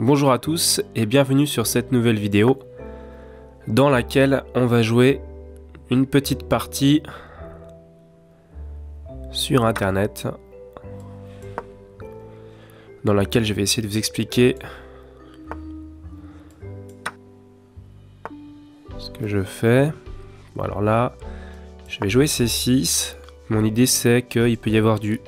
Bonjour à tous et bienvenue sur cette nouvelle vidéo dans laquelle on va jouer une petite partie sur internet dans laquelle je vais essayer de vous expliquer ce que je fais. Bon, alors là, je vais jouer C6. Mon idée c'est qu'il peut y avoir du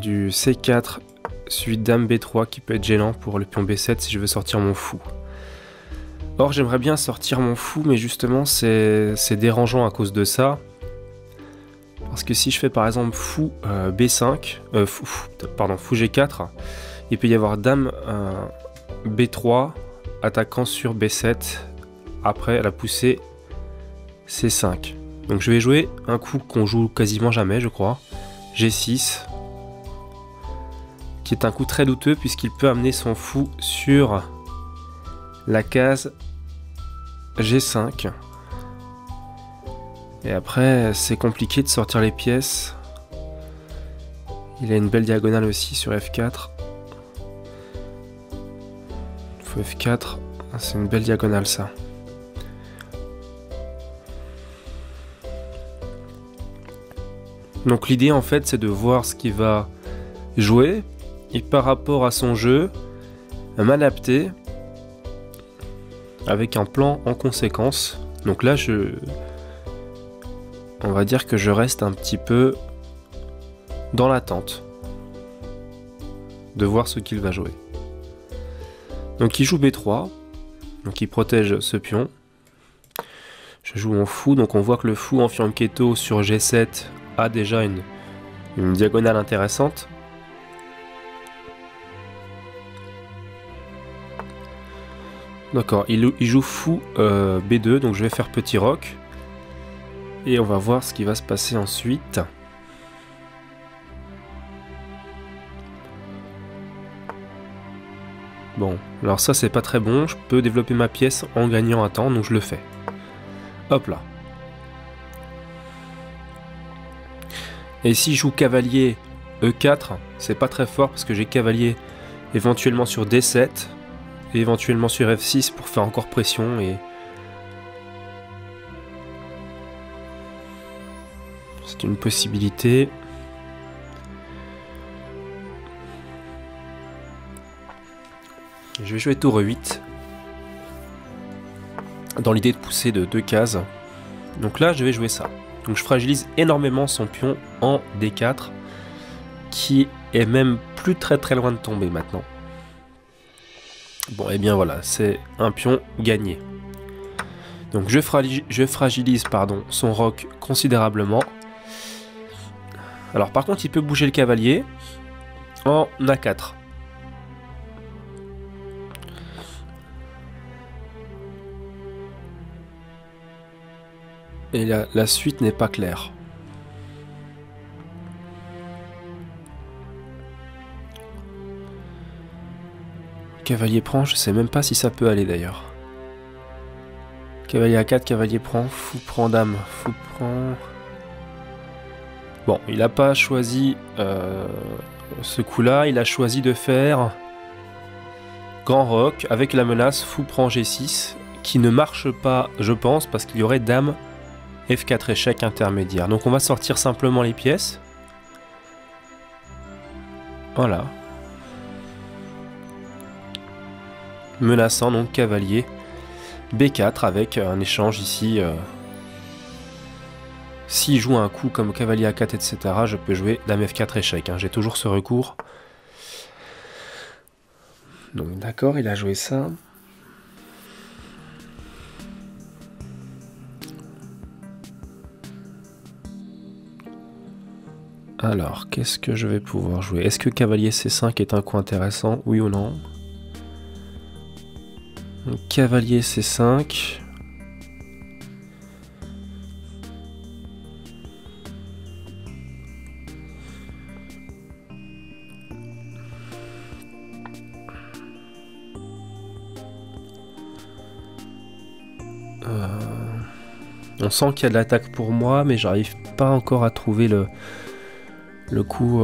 C4 suivi de dame B3 qui peut être gênant pour le pion B7 si je veux sortir mon fou. Or j'aimerais bien sortir mon fou, mais justement c'est dérangeant à cause de ça. Parce que si je fais par exemple fou B5, fou G4, il peut y avoir dame B3 attaquant sur B7 après la poussée C5. Donc je vais jouer un coup qu'on joue quasiment jamais je crois, G6, qui est un coup très douteux puisqu'il peut amener son fou sur la case G5. Et après c'est compliqué de sortir les pièces. Il a une belle diagonale aussi sur F4. Fou F4, c'est une belle diagonale ça. Donc l'idée en fait c'est de voir ce qu'il va jouer et par rapport à son jeu m'adapter avec un plan en conséquence. Donc là on va dire que je reste un petit peu dans l'attente de voir ce qu'il va jouer. Donc il joue B3, donc il protège ce pion. Je joue en fou, donc on voit que le fou en fianchetto sur G7 a déjà une diagonale intéressante. D'accord, il joue fou B2, donc je vais faire petit roc. Et on va voir ce qui va se passer ensuite. Bon, alors ça c'est pas très bon, je peux développer ma pièce en gagnant un temps, donc je le fais. Hop là. Et si je joue cavalier E4, c'est pas très fort parce que j'ai cavalier éventuellement sur D7 et éventuellement sur F6 pour faire encore pression et c'est une possibilité. Je vais jouer tour E8 dans l'idée de pousser de 2 cases. Donc là je vais jouer ça. Donc je fragilise énormément son pion en D4 qui est même plus très loin de tomber maintenant. Bon et bien voilà, c'est un pion gagné. Donc je fragilise son roc considérablement. Alors par contre il peut bouger le cavalier en A4. Et la suite n'est pas claire. Cavalier prend, je sais même pas si ça peut aller d'ailleurs. Cavalier A4, cavalier prend, fou prend dame, fou prend... Bon, il n'a pas choisi ce coup-là, il a choisi de faire grand roc avec la menace fou prend G6 qui ne marche pas, je pense, parce qu'il y aurait dame F4 échec intermédiaire. Donc on va sortir simplement les pièces. Voilà. Menaçant donc cavalier B4 avec un échange ici. S'il joue un coup comme cavalier A4 etc. je peux jouer dame F4 échec. J'ai toujours ce recours. Donc d'accord, il a joué ça. Alors, qu'est-ce que je vais pouvoir jouer? Est-ce que cavalier C5 est un coup intéressant? Oui ou non? Donc, cavalier C5. On sent qu'il y a de l'attaque pour moi, mais j'arrive pas encore à trouver le coup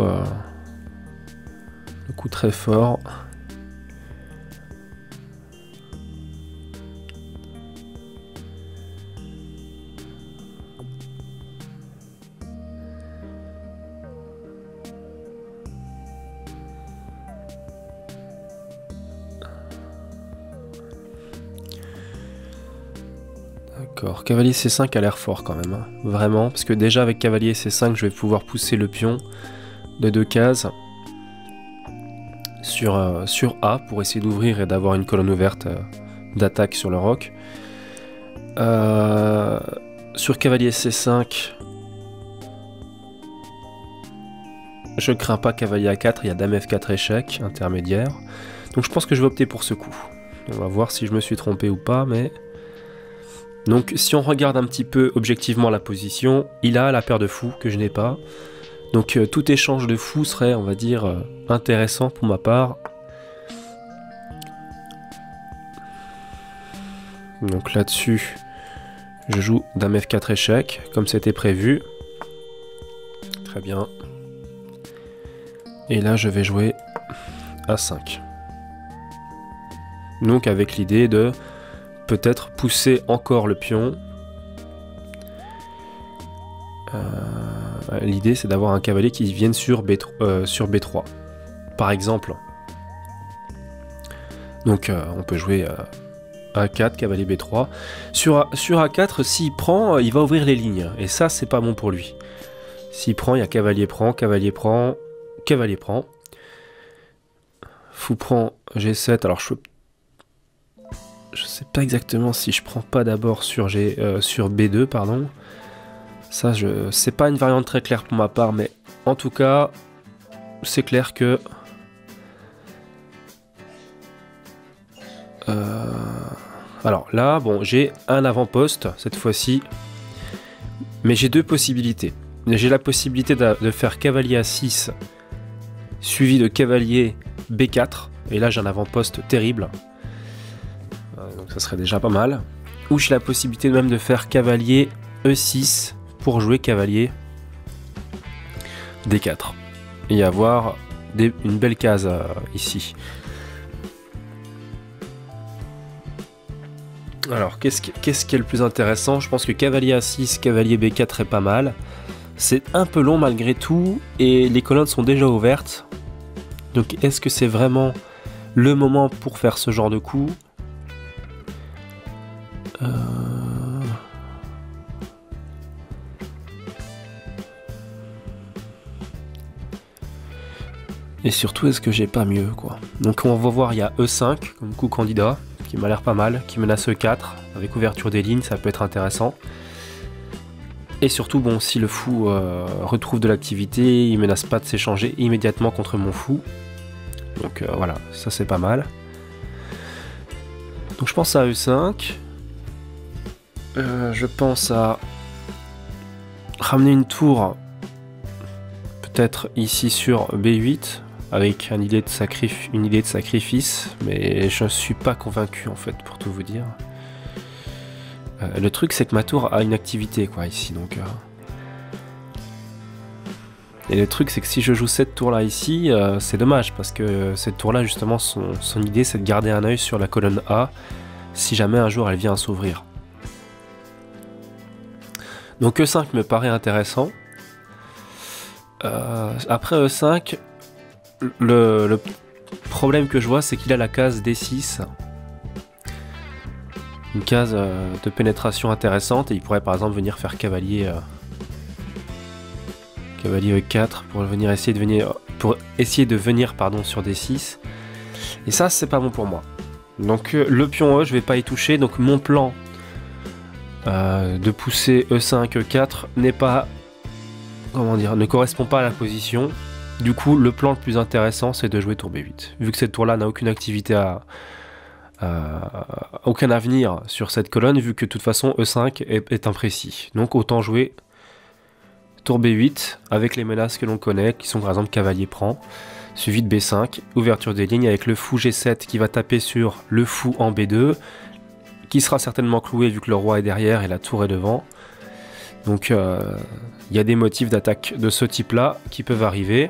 coup très fort. D'accord, cavalier C5 a l'air fort quand même, hein. Vraiment, parce que déjà avec cavalier C5, je vais pouvoir pousser le pion de 2 cases sur A pour essayer d'ouvrir et d'avoir une colonne ouverte d'attaque sur le roc. Sur cavalier C5, je crains pas cavalier A4, il y a dame F4 échec, intermédiaire. Donc je pense que je vais opter pour ce coup. On va voir si je me suis trompé ou pas, mais... Donc si on regarde un petit peu objectivement la position, il a la paire de fous que je n'ai pas. Donc tout échange de fous serait, on va dire, intéressant pour ma part. Donc là-dessus, je joue dame F4 échec, comme c'était prévu. Très bien. Et là, je vais jouer A5. Donc avec l'idée de peut-être pousser encore le pion. L'idée, c'est d'avoir un cavalier qui vienne sur B3, par exemple. Donc on peut jouer A4, cavalier B3. Sur A4, s'il prend, il va ouvrir les lignes. Et ça, c'est pas bon pour lui. S'il prend, il y a cavalier prend, cavalier prend, cavalier prend. Fou prend G7. Alors je sais pas exactement si je prends pas d'abord sur B2, pardon. Ça, c'est pas une variante très claire pour ma part, mais en tout cas, c'est clair que alors là, bon, j'ai un avant-poste cette fois-ci, mais j'ai deux possibilités. J'ai la possibilité de faire cavalier A6 suivi de cavalier B4, et là j'ai un avant-poste terrible, donc ça serait déjà pas mal. Ou j'ai la possibilité même de faire cavalier E6 pour jouer cavalier D4 et avoir une belle case ici. Alors qu'est-ce qui est le plus intéressant? Je pense que cavalier A6, cavalier B4 est pas mal. C'est un peu long malgré tout et les colonnes sont déjà ouvertes. Donc est-ce que c'est vraiment le moment pour faire ce genre de coup? Et surtout, est-ce que j'ai pas mieux, quoi? Donc on va voir, il y a E5 comme coup candidat, qui m'a l'air pas mal, qui menace E4, avec ouverture des lignes, ça peut être intéressant. Et surtout, bon, si le fou retrouve de l'activité, il menace pas de s'échanger immédiatement contre mon fou. Donc voilà, ça c'est pas mal. Donc je pense à E5. Je pense à ramener une tour, peut-être ici sur B8, avec une idée de sacrifice, mais je ne suis pas convaincu en fait, pour tout vous dire. Le truc c'est que ma tour a une activité quoi ici, donc et le truc c'est que si je joue cette tour là ici, c'est dommage parce que cette tour là justement son idée c'est de garder un œil sur la colonne A si jamais un jour elle vient à s'ouvrir. Donc E5 me paraît intéressant. Après E5, le problème que je vois c'est qu'il a la case D6. Une case de pénétration intéressante et il pourrait par exemple venir faire cavalier E4 pour essayer de venir sur D6. Et ça c'est pas bon pour moi. Donc le pion E je vais pas y toucher, donc mon plan de pousser E5 E4 n'est pas, comment dire, ne correspond pas à la position. Du coup le plan le plus intéressant c'est de jouer tour B8 vu que cette tour là n'a aucune activité aucun avenir sur cette colonne vu que de toute façon E5 est imprécis, donc autant jouer tour B8 avec les menaces que l'on connaît qui sont par exemple cavalier prend suivi de B5, ouverture des lignes avec le fou G7 qui va taper sur le fou en B2 qui sera certainement cloué vu que le roi est derrière et la tour est devant. Donc il y a des motifs d'attaque de ce type là qui peuvent arriver.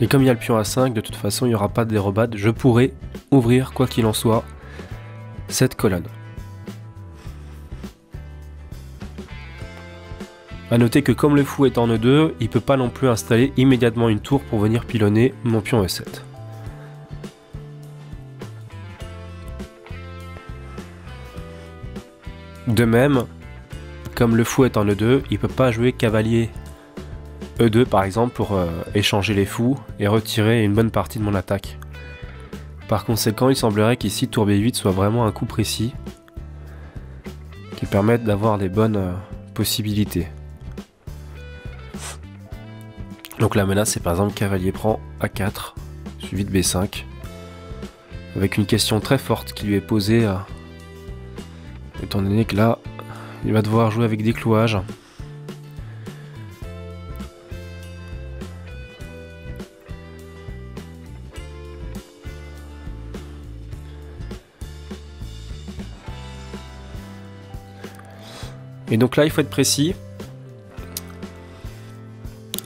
Et comme il y a le pion A5, de toute façon il n'y aura pas de dérobade, je pourrais ouvrir, quoi qu'il en soit, cette colonne. A noter que comme le fou est en E2, il ne peut pas non plus installer immédiatement une tour pour venir pilonner mon pion E7. De même, comme le fou est en E2, il ne peut pas jouer cavalier E2 par exemple pour échanger les fous et retirer une bonne partie de mon attaque. Par conséquent, il semblerait qu'ici tour B8 soit vraiment un coup précis qui permette d'avoir des bonnes possibilités. Donc la menace c'est par exemple cavalier prend A4 suivi de B5 avec une question très forte qui lui est posée étant donné que là il va devoir jouer avec des clouages. Et donc là il faut être précis.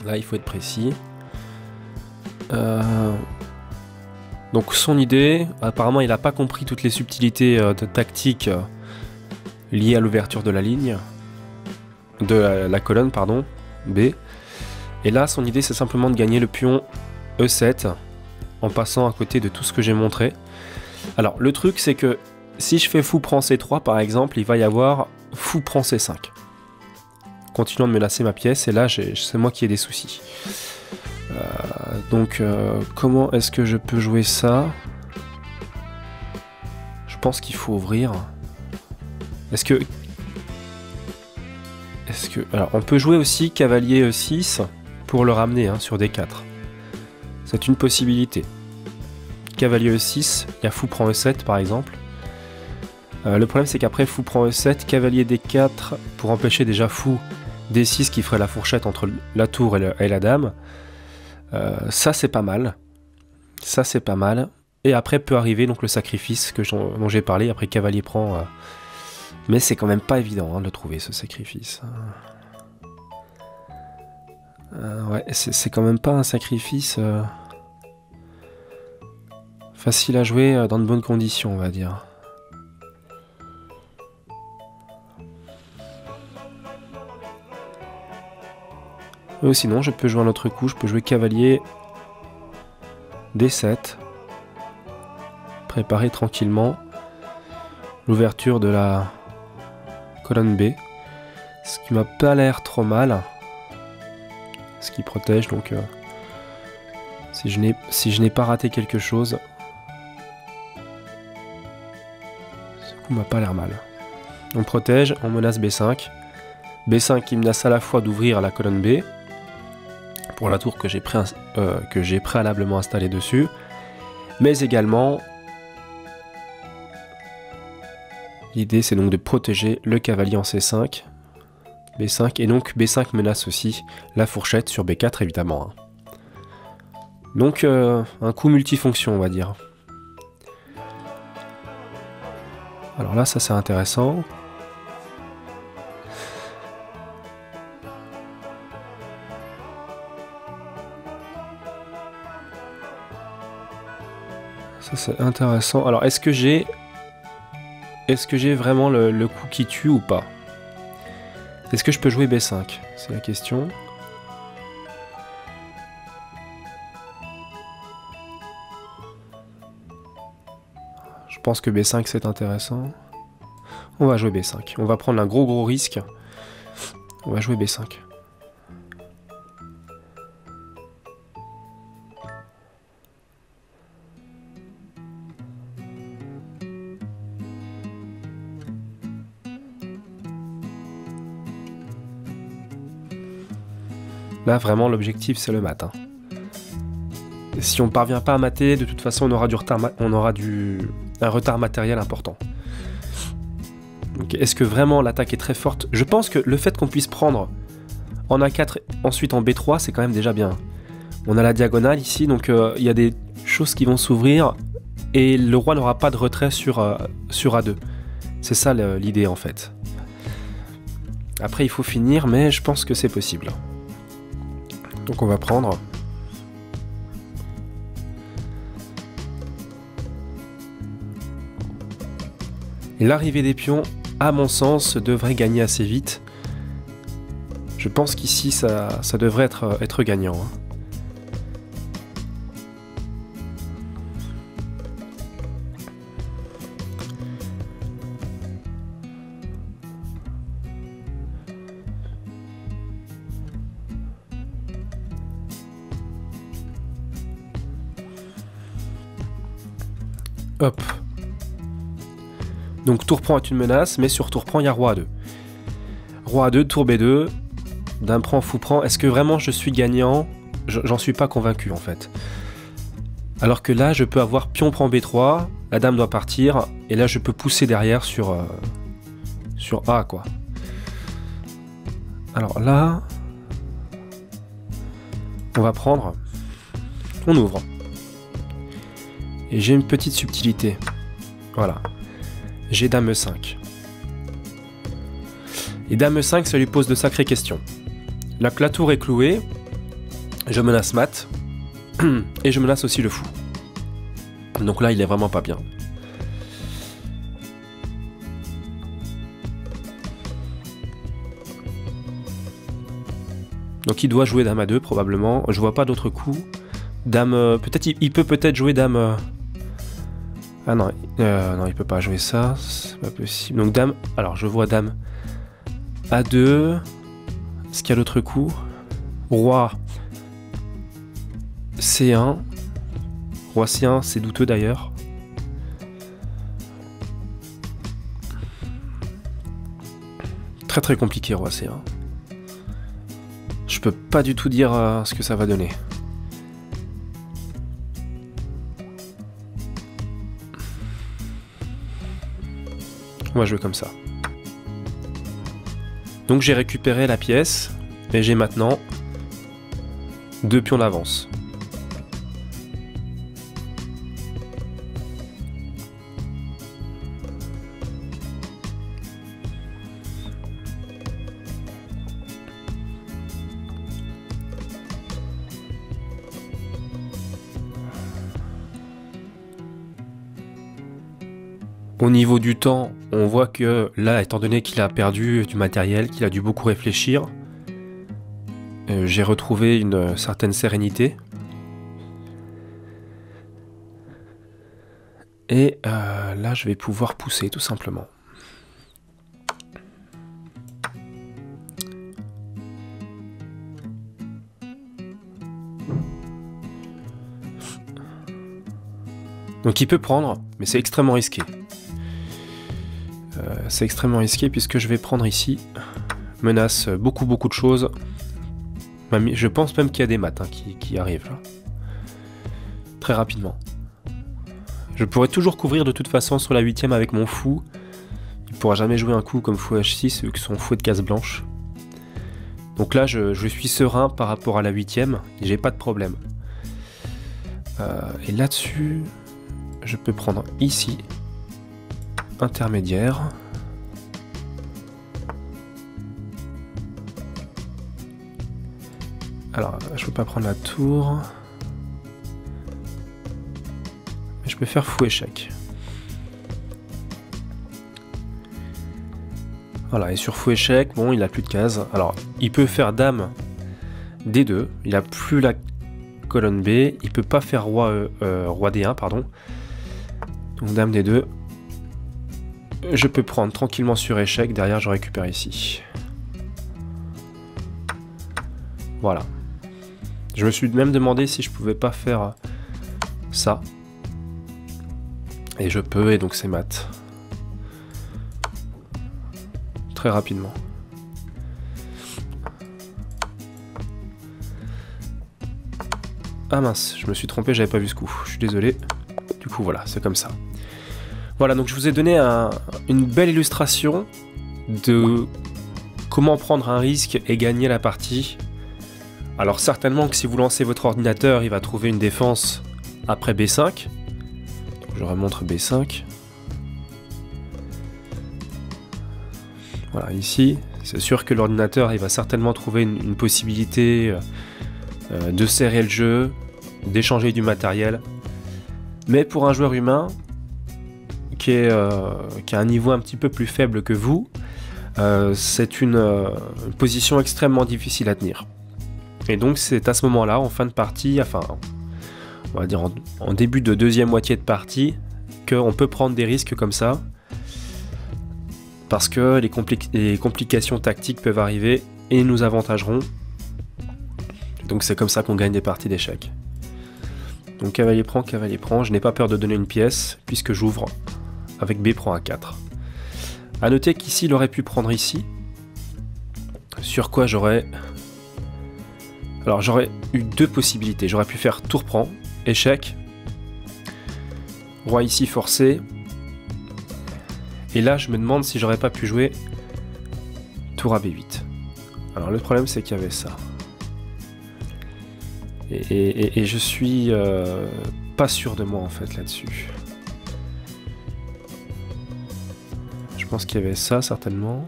Là il faut être précis. Donc son idée, apparemment il n'a pas compris toutes les subtilités de tactique liées à l'ouverture de la ligne, de la colonne pardon, B. Et là son idée c'est simplement de gagner le pion E7 en passant à côté de tout ce que j'ai montré. Alors le truc c'est que si je fais fou prend C3 par exemple, il va y avoir fou prend C5. Continuant de menacer ma pièce et là c'est moi qui ai des soucis. Donc comment est-ce que je peux jouer ça? Je pense qu'il faut ouvrir. Est-ce que... Alors on peut jouer aussi cavalier E6 pour le ramener sur D4. C'est une possibilité. Cavalier E6, il y a fou prend E7 par exemple. Le problème c'est qu'après fou prend E7, cavalier D4 pour empêcher déjà fou D6 qui ferait la fourchette entre la tour et la dame. Ça c'est pas mal. Ça c'est pas mal. Et après peut arriver donc le sacrifice dont j'ai parlé. Après cavalier prend... Mais c'est quand même pas évident de le trouver ce sacrifice. Ouais, c'est quand même pas un sacrifice facile à jouer dans de bonnes conditions on va dire. Ou sinon je peux jouer un autre coup, je peux jouer cavalier D7. Préparer tranquillement l'ouverture de la colonne B. Ce qui m'a pas l'air trop mal. Ce qui protège donc si je n'ai pas raté quelque chose. Ce coup m'a pas l'air mal. On protège, on menace B5. B5 qui menace à la fois d'ouvrir la colonne B pour la tour que j'ai préalablement installée dessus, mais également l'idée c'est donc de protéger le cavalier en C5, B5, et donc B5 menace aussi la fourchette sur B4 évidemment. Donc un coup multifonction on va dire. Alors là ça c'est intéressant. Ça c'est intéressant. Alors est-ce que j'ai vraiment le coup qui tue ou pas? Est-ce que je peux jouer B5? C'est la question. Je pense que B5 c'est intéressant. On va jouer B5. On va prendre un gros risque. On va jouer B5. Là, vraiment, l'objectif, c'est le mat. Si on ne parvient pas à mater, de toute façon, on aura un retard matériel important. Est-ce que vraiment l'attaque est très forte? Je pense que le fait qu'on puisse prendre en A4, ensuite en B3, c'est quand même déjà bien. On a la diagonale ici, donc il y a des choses qui vont s'ouvrir et le roi n'aura pas de retrait sur A2. C'est ça l'idée, en fait. Après, il faut finir, mais je pense que c'est possible. Donc on va prendre. L'arrivée des pions, à mon sens, devrait gagner assez vite. Je pense qu'ici, ça devrait être gagnant. Hein. Hop. Donc tour prend est une menace, mais sur tour prend, il y a roi A2. Roi A2, tour B2, dame prend, fou prend. Est-ce que vraiment je suis gagnant? J'en suis pas convaincu en fait. Alors que là, je peux avoir pion prend B3, la dame doit partir, et là je peux pousser derrière sur A quoi. Alors là, on va prendre, on ouvre. Et j'ai une petite subtilité. Voilà. J'ai dame E5. Et dame E5, ça lui pose de sacrées questions. La tour est clouée. Je menace mat. Et je menace aussi le fou. Donc là, il est vraiment pas bien. Donc il doit jouer dame A2 probablement. Je vois pas d'autres coups. Dame... peut-être il peut peut-être jouer dame... Ah non, non, il peut pas jouer ça, c'est pas possible. Donc dame, alors je vois dame A2. Est-ce qu'il y a d'autres coups? Roi C1. Roi C1, c'est douteux d'ailleurs. Très très compliqué roi C1. Je peux pas du tout dire ce que ça va donner. On va jouer comme ça. Donc j'ai récupéré la pièce et j'ai maintenant 2 pions d'avance. Au niveau du temps, on voit que là, étant donné qu'il a perdu du matériel, qu'il a dû beaucoup réfléchir, j'ai retrouvé une certaine sérénité. Et là, je vais pouvoir pousser tout simplement. Donc il peut prendre, mais c'est extrêmement risqué. C'est extrêmement risqué puisque je vais prendre ici, menace beaucoup de choses. Je pense même qu'il y a des maths qui arrivent là. Très rapidement. Je pourrais toujours couvrir de toute façon sur la 8ème avec mon fou. Il ne pourra jamais jouer un coup comme fou H6 vu que son fou est de case blanche. Donc là je suis serein par rapport à la 8ème et j'ai pas de problème. Et là-dessus, je peux prendre ici intermédiaire. Alors, je peux pas prendre la tour. Mais je peux faire fou échec. Voilà, et sur fou échec, bon, il a plus de cases. Alors, il peut faire dame D2. Il a plus la colonne B. Il peut pas faire roi D1, pardon. Donc dame D2. Je peux prendre tranquillement sur échec. Derrière, je récupère ici. Voilà. Je me suis même demandé si je pouvais pas faire ça. Et je peux, et donc c'est mat. Très rapidement. Ah mince, je me suis trompé, j'avais pas vu ce coup. Je suis désolé. Du coup, voilà, c'est comme ça. Voilà, donc je vous ai donné une belle illustration de comment prendre un risque et gagner la partie. Alors certainement que si vous lancez votre ordinateur, il va trouver une défense après B5. Donc je remontre B5. Voilà, ici, c'est sûr que l'ordinateur, il va certainement trouver une possibilité de serrer le jeu, d'échanger du matériel. Mais pour un joueur humain, qui a un niveau un petit peu plus faible que vous, c'est une position extrêmement difficile à tenir. Et donc c'est à ce moment-là, en fin de partie, enfin, on va dire en début de deuxième moitié de partie, qu'on peut prendre des risques comme ça, parce que les complications tactiques peuvent arriver et nous avantageront. Donc c'est comme ça qu'on gagne des parties d'échecs. Donc cavalier prend, je n'ai pas peur de donner une pièce, puisque j'ouvre avec B prend A4. A noter qu'ici, il aurait pu prendre ici, sur quoi j'aurais... Alors j'aurais eu deux possibilités, j'aurais pu faire tour prend, échec, roi ici forcé, et là je me demande si j'aurais pas pu jouer tour à B8. Alors le problème c'est qu'il y avait ça. Et je suis pas sûr de moi en fait là-dessus. Je pense qu'il y avait ça certainement.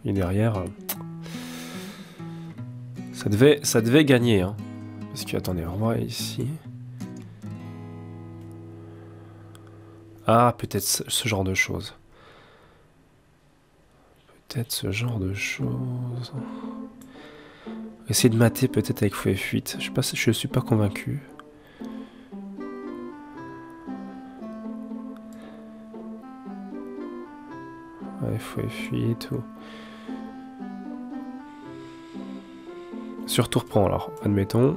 Et derrière, ça devait gagner. Hein. Parce que attendez, roi ici. Ah, peut-être ce genre de choses. Peut-être ce genre de choses. Essayer de mater peut-être avec fou F8. Je suis pas convaincu. Ouais, fou F8 ou... Sur tour prend alors, admettons.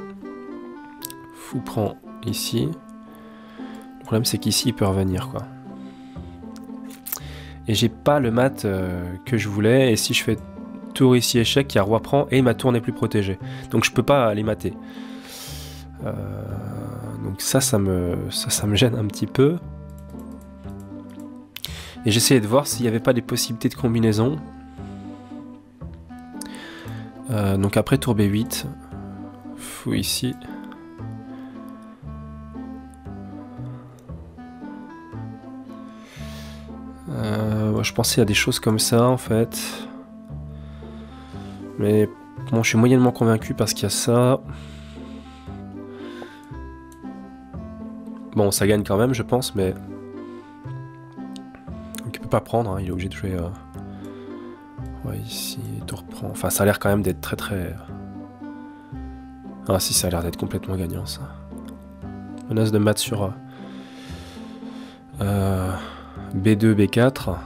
Fou prend ici. Le problème c'est qu'ici il peut revenir quoi. Et j'ai pas le mat que je voulais, et si je fais tour ici échec, il y a roi prend et ma tour n'est plus protégée. Donc je peux pas les mater. Donc ça me gêne un petit peu. Et j'essayais de voir s'il n'y avait pas des possibilités de combinaison. Donc après tour B8, fou ici. Je pensais à des choses comme ça en fait. Mais bon, je suis moyennement convaincu parce qu'il y a ça. Bon, ça gagne quand même, je pense, mais... Donc il peut pas prendre, hein, il est obligé de jouer... Ouais, ici, tour prend... Enfin, ça a l'air quand même d'être très... Ah si, ça a l'air d'être complètement gagnant, ça. Menace de mat sur... B2, B4...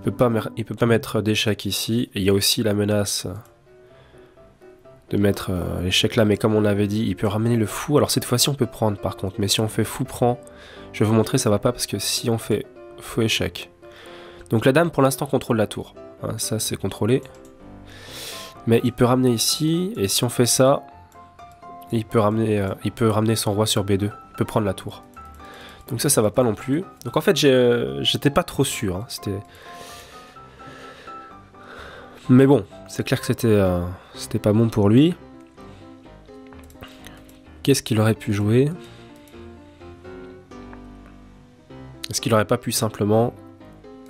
Il peut pas mettre d'échec ici. Et il y a aussi la menace de mettre l'échec là. Mais comme on l'avait dit, il peut ramener le fou. Alors cette fois-ci, on peut prendre par contre. Mais si on fait fou prend, je vais vous montrer, ça va pas. Parce que si on fait fou échec. Donc la dame, pour l'instant, contrôle la tour. Hein, ça, c'est contrôlé. Mais il peut ramener ici. Et si on fait ça, il peut ramener son roi sur B2. Il peut prendre la tour. Donc ça va pas non plus. Donc en fait, j'étais pas trop sûr. Hein. Mais bon, c'est clair que c'était pas bon pour lui. Qu'est-ce qu'il aurait pu jouer? Est-ce qu'il aurait pas pu simplement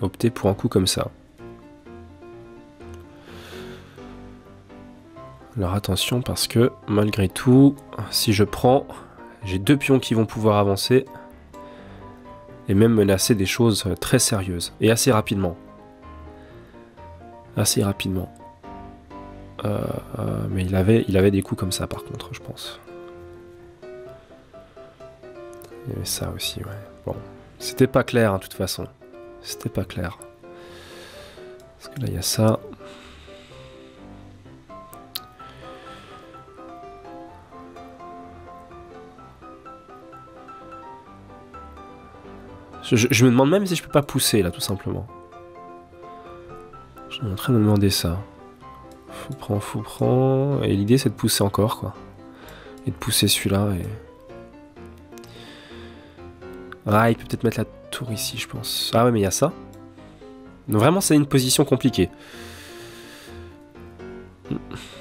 opter pour un coup comme ça? Alors attention, parce que malgré tout, si je prends, j'ai deux pions qui vont pouvoir avancer et même menacer des choses très sérieuses et assez rapidement. Mais il avait des coups comme ça par contre, je pense. Il y avait ça aussi, ouais. Bon, c'était pas clair, hein, de toute façon. C'était pas clair. Parce que là, il y a ça. Je me demande même si je peux pas pousser, là, tout simplement. Je suis en train de me demander ça. Fou prend... Et l'idée, c'est de pousser encore, quoi. Et de pousser celui-là, et... Ah, il peut peut-être mettre la tour ici, je pense. Ah ouais, mais il y a ça. Donc vraiment, c'est une position compliquée.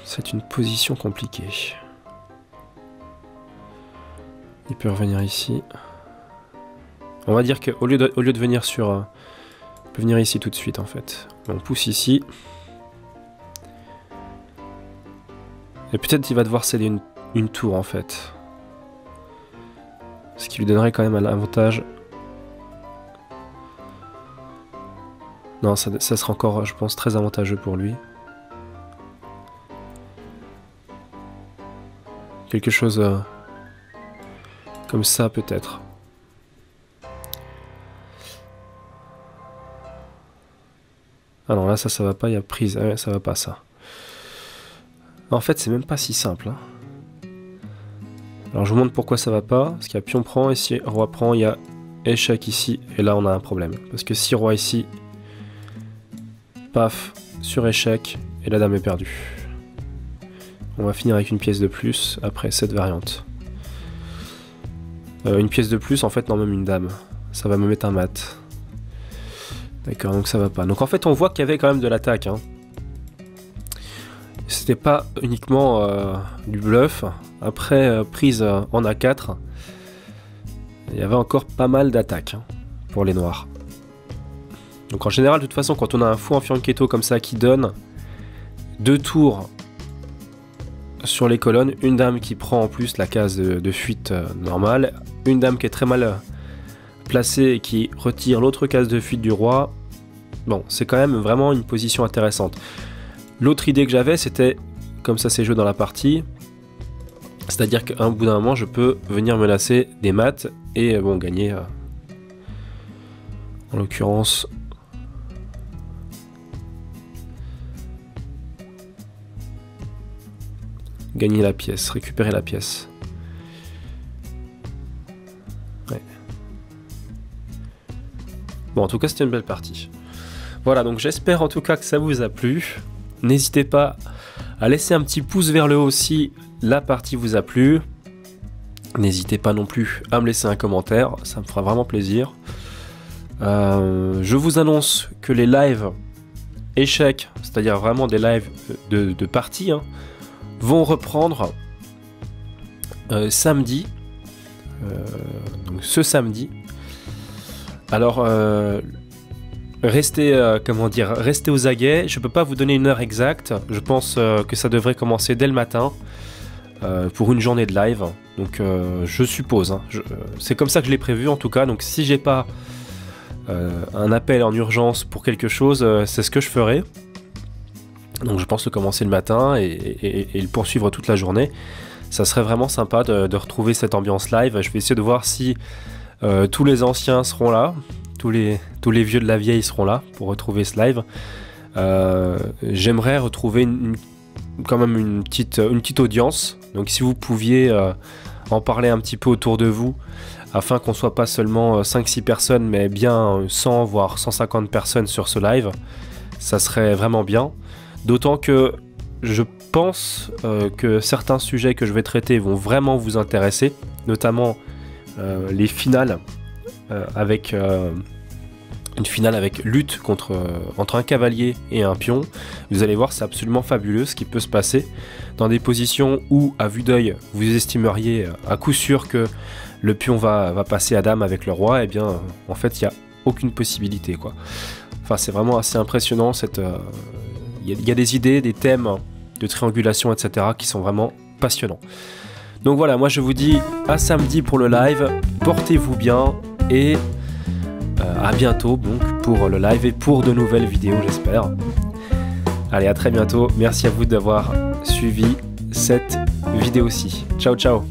C'est une position compliquée. Il peut revenir ici. On va dire qu'au lieu de venir sur... il peut venir ici tout de suite, en fait. On pousse ici. Et peut-être qu'il va devoir céder une tour en fait. Ce qui lui donnerait quand même un avantage. Non, ça sera encore, je pense, très avantageux pour lui. Quelque chose comme ça peut-être. Ah non, là ça va pas, il y a prise. Ah ouais, ça va pas ça. En fait, c'est même pas si simple. Hein. Alors je vous montre pourquoi ça va pas. Parce qu'il y a pion prend, ici roi prend, il y a échec ici. Et là on a un problème. Parce que si roi ici, paf, sur échec, et la dame est perdue. On va finir avec une pièce de plus après cette variante. Une pièce de plus, en fait, non, même une dame. Ça va me mettre un mat. D'accord, donc ça va pas. Donc en fait, on voit qu'il y avait quand même de l'attaque. Hein. C'était pas uniquement du bluff. Après prise en A4, il y avait encore pas mal d'attaques hein, pour les noirs. Donc en général, de toute façon, quand on a un fou en fianchetto comme ça qui donne 2 tours sur les colonnes, une dame qui prend en plus la case de fuite normale, une dame qui est très mal placée et qui retire l'autre case de fuite du roi. Bon, c'est quand même vraiment une position intéressante. L'autre idée que j'avais, c'était, comme ça c'est joué dans la partie, c'est-à-dire qu'à un bout d'un moment, je peux venir menacer des mates et bon, gagner, en l'occurrence, gagner la pièce, récupérer la pièce. Ouais. Bon, en tout cas, c'était une belle partie. Voilà, donc j'espère en tout cas que ça vous a plu. N'hésitez pas à laisser un petit pouce vers le haut si la partie vous a plu. N'hésitez pas non plus à me laisser un commentaire, ça me fera vraiment plaisir. Je vous annonce que les lives échecs, c'est-à-dire vraiment des lives de parties, hein, vont reprendre samedi. Donc ce samedi. Alors restez, restez aux aguets. Je peux pas vous donner une heure exacte. Je pense que ça devrait commencer dès le matin pour une journée de live. Donc je suppose. Hein, c'est comme ça que je l'ai prévu en tout cas. Donc si j'ai pas un appel en urgence pour quelque chose, c'est ce que je ferai. Donc je pense le commencer le matin et le poursuivre toute la journée. Ça serait vraiment sympa de retrouver cette ambiance live. Je vais essayer de voir si tous les anciens seront là. Tous les vieux de la vieille seront là pour retrouver ce live. J'aimerais retrouver quand même une petite audience. Donc si vous pouviez en parler un petit peu autour de vous, afin qu'on soit pas seulement 5-6 personnes, mais bien 100 voire 150 personnes sur ce live, ça serait vraiment bien. D'autant que je pense que certains sujets que je vais traiter vont vraiment vous intéresser, notamment les finales avec une finale avec lutte entre un cavalier et un pion. Vous allez voir, c'est absolument fabuleux ce qui peut se passer dans des positions où, à vue d'œil, vous estimeriez à coup sûr que le pion va passer à dame avec le roi. Et bien, en fait, il n'y a aucune possibilité, quoi. Enfin, c'est vraiment assez impressionnant. Il y a des idées, des thèmes de triangulation, etc. qui sont vraiment passionnants. Donc voilà, moi je vous dis à samedi pour le live. Portez-vous bien et à bientôt donc pour le live et pour de nouvelles vidéos, j'espère. Allez, à très bientôt. Merci à vous d'avoir suivi cette vidéo-ci. Ciao, ciao.